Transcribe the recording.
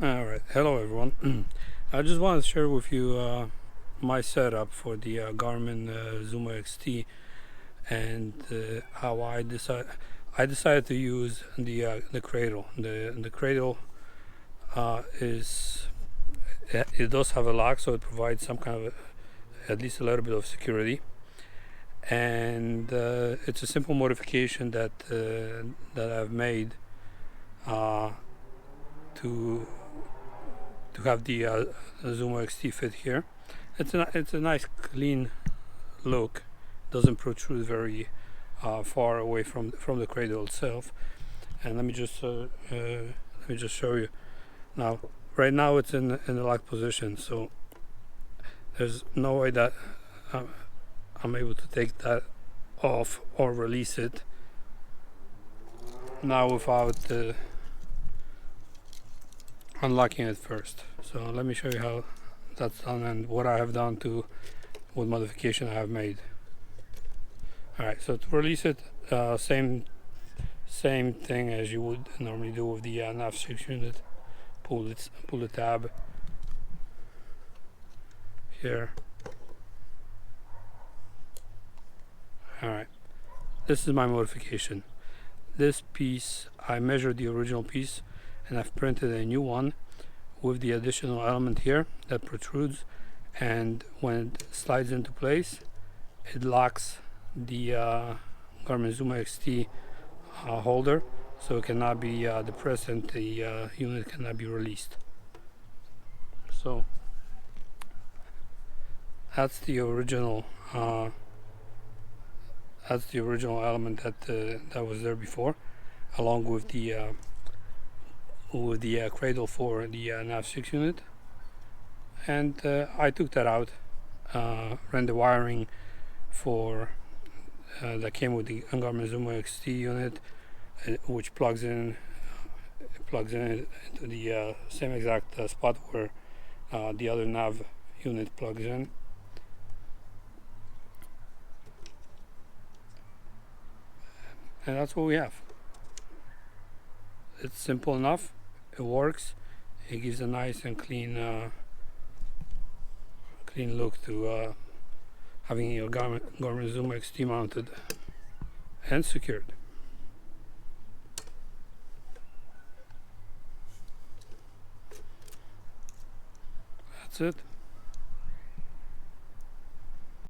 Alright, hello everyone. I just wanted to share with you my setup for the Garmin Zumo XT and how I decided to use the cradle. The cradle it does have a lock, so it provides some kind of at least a little bit of security. And it's a simple modification that I've made to have the Zumo XT fit here. It's a nice clean look. Doesn't protrude very far away from the cradle itself. And let me just show you. Now, right now it's in the lock position, so there's no way that I'm able to take that off or release it now without unlocking it first. So let me show you how that's done and what I have done to what modification I have made. Alright, so to release it, same thing as you would normally do with the Nav 6 unit. Pull the tab here. Alright, this is my modification. This piece, I measured the original piece and I've printed a new one with the additional element here that protrudes, and when it slides into place it locks the Garmin Zumo XT holder, so it cannot be depressed and the unit cannot be released. So that's the original element that was there before, along with the cradle for the Nav 6 unit. And I took that out, ran the wiring for that came with the Garmin Zumo XT unit, which plugs in into the same exact spot where the other Nav unit plugs in. And that's what we have. It's simple enough, it works, it gives a nice and clean look to having your Garmin Zumo XT mounted and secured. That's it.